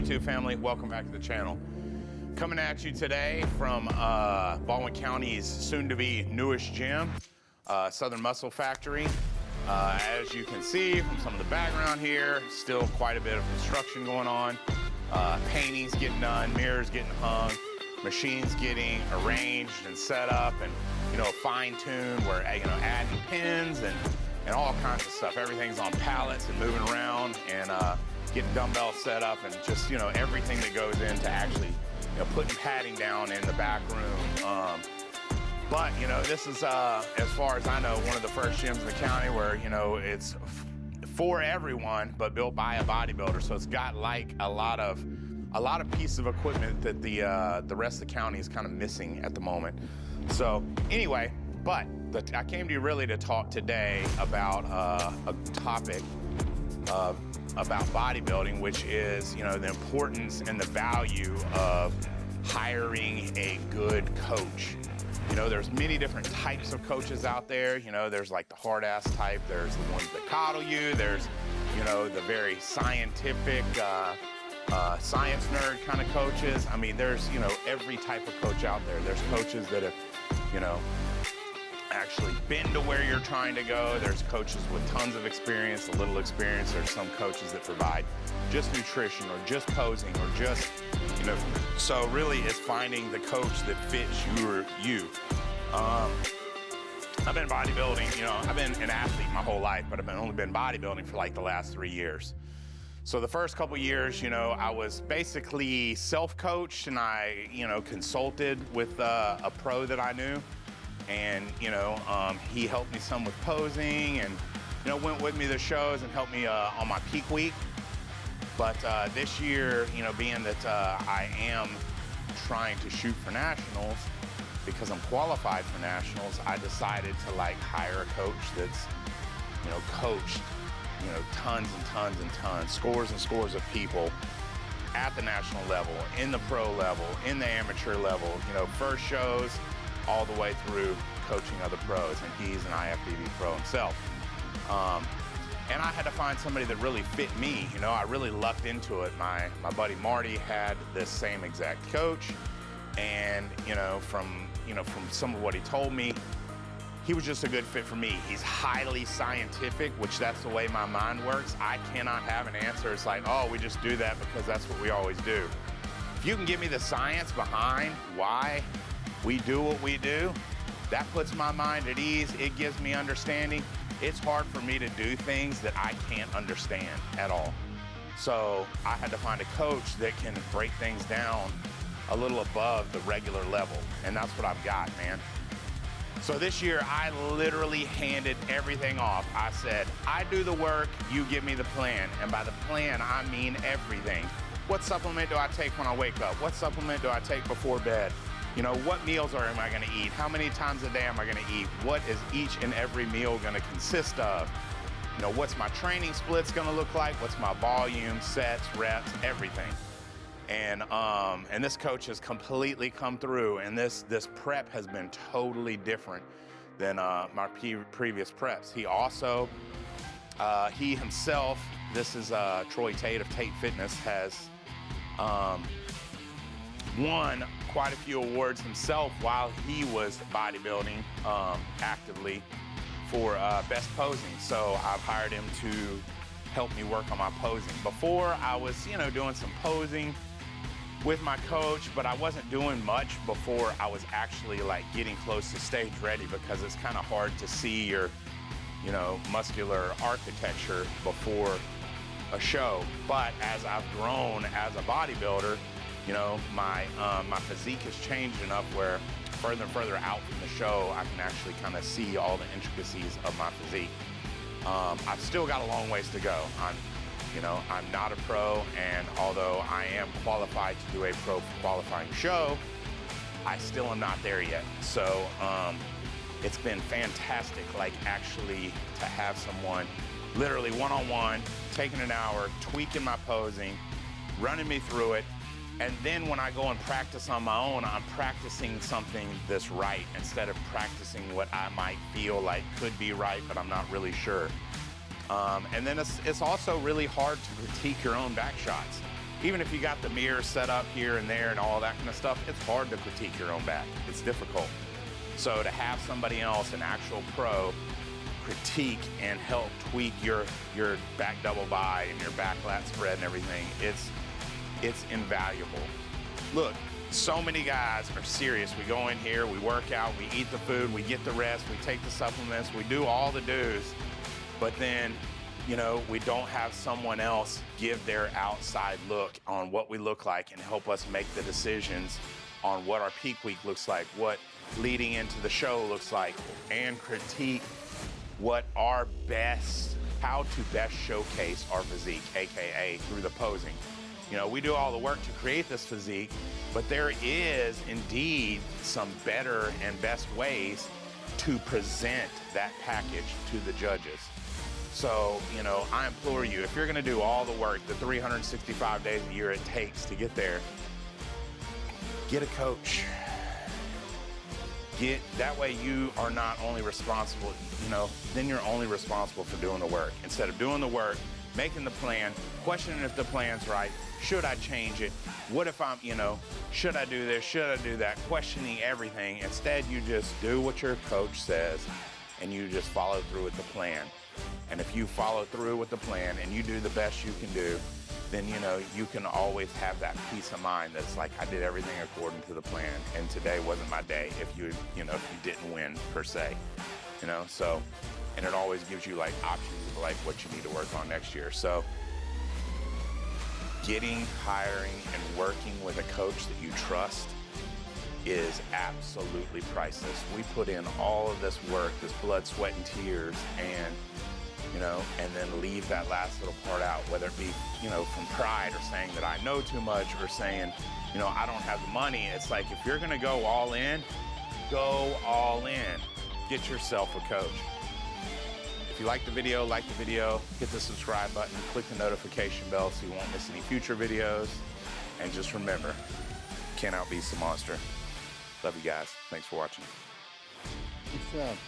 YouTube family? Welcome back to the channel. Coming at you today from Baldwin County's soon-to-be newest gym, Southern Muscle Factory. As you can see from some of the background here, still quite a bit of construction going on. Paintings getting done, mirrors getting hung, machines getting arranged and set up and, fine-tuned. We're, adding pins and all kinds of stuff. Everything's on pallets and moving around and getting dumbbells set up and just, everything that goes into actually, putting padding down in the back room. But, this is, as far as I know, one of the first gyms in the county where, it's for everyone, but built by a bodybuilder. So it's got like a lot of pieces of equipment that the rest of the county is kind of missing at the moment. So anyway, but I came to you really to talk today about a topic about bodybuilding, which is, the importance and the value of hiring a good coach. There's many different types of coaches out there. There's like the hard ass type. There's the ones that coddle you. There's, the very scientific, science nerd kind of coaches. I mean, there's, every type of coach out there. There's coaches that have, actually been to where you're trying to go. There's coaches with tons of experience, a little experience. There's some coaches that provide just nutrition or just posing or just, so really it's finding the coach that fits you. I've been bodybuilding, I've been an athlete my whole life, but I've only been bodybuilding for like the last 3 years. So the first couple years, I was basically self-coached and I, consulted with a pro that I knew. And, he helped me some with posing and, went with me to the shows and helped me on my peak week. But this year, being that I am trying to shoot for nationals, because I'm qualified for nationals, I decided to hire a coach that's, coached, tons and tons and tons, scores and scores of people at the national level, in the pro level, in the amateur level, first shows, all the way through coaching other pros, and he's an IFBB pro himself. And I had to find somebody that really fit me. I really lucked into it. My buddy Marty had this same exact coach, and from some of what he told me, he was just a good fit for me. He's highly scientific, which that's the way my mind works. I cannot have an answer. It's like, oh, we just do that because that's what we always do. If you can give me the science behind why we do what we do, that puts my mind at ease. It gives me understanding. It's hard for me to do things that I can't understand at all. So I had to find a coach that can break things down a little above the regular level. And that's what I've got, man. So this year, I literally handed everything off. I said, I do the work, you give me the plan. And by the plan, I mean everything. What supplement do I take when I wake up? What supplement do I take before bed? What meals am I gonna eat? How many times a day am I gonna eat? What is each and every meal gonna consist of? What's my training splits gonna look like? What's my volume, sets, reps, everything? And this coach has completely come through, and this prep has been totally different than my previous preps. He also, he himself, this is Troy Tate of Tate Fitness, has won quite a few awards himself while he was bodybuilding actively for best posing. So I've hired him to help me work on my posing. Before I was, doing some posing with my coach, but I wasn't doing much before I was actually getting close to stage ready, because it's kind of hard to see your, muscular architecture before a show. But as I've grown as a bodybuilder, my physique has changed enough where further and further out from the show, I can actually kind of see all the intricacies of my physique. I've still got a long ways to go. I'm not a pro, and although I am qualified to do a pro qualifying show, I still am not there yet. So it's been fantastic, actually to have someone literally one-on-one, taking an hour, tweaking my posing, running me through it. And then when I go and practice on my own, I'm practicing something that's right instead of practicing what I might feel like could be right, but I'm not really sure. And then it's also really hard to critique your own back shots. even if you got the mirror set up here and there and all that kind of stuff, it's hard to critique your own back. It's difficult. So to have somebody else, an actual pro, critique and help tweak your back double bi and your back lat spread and everything, it's invaluable. Look, so many guys are serious. We go in here, we work out, we eat the food, we get the rest, we take the supplements, we do all the do's, but then, you know, we don't have someone else give their outside look on what we look like and help us make the decisions on what our peak week looks like, what leading into the show looks like, and critique what our best, how to best showcase our physique, AKA through the posing. You know, we do all the work to create this physique, but there is indeed some better and best ways to present that package to the judges. So, you know, I implore you, if you're gonna do all the work, the 365 days a year it takes to get there, get a coach. That way you are not only responsible, you know, then you're only responsible for doing the work. Instead of doing the work, making the plan, questioning if the plan's right, should I change it? What if I'm, you know, should I do this, should I do that? Questioning everything. Instead, you just do what your coach says and you just follow through with the plan. And if you follow through with the plan and you do the best you can do, then, you know, you can always have that peace of mind that's like, I did everything according to the plan, and today wasn't my day if you know, if you didn't win per se, you know, so, and it always gives you like options of like what you need to work on next year. So getting, hiring, and working with a coach that you trust is absolutely priceless. We put in all of this work, this blood, sweat, and tears, and you know, and then leave that last little part out, whether it be, you know, from pride or saying that I know too much or saying, you know, I don't have the money. It's like, if you're gonna go all in, go all in. Get yourself a coach. If you like the video, hit the subscribe button, click the notification bell so you won't miss any future videos. And just remember, can't outbeat the monster. Love you guys. Thanks for watching. What's up?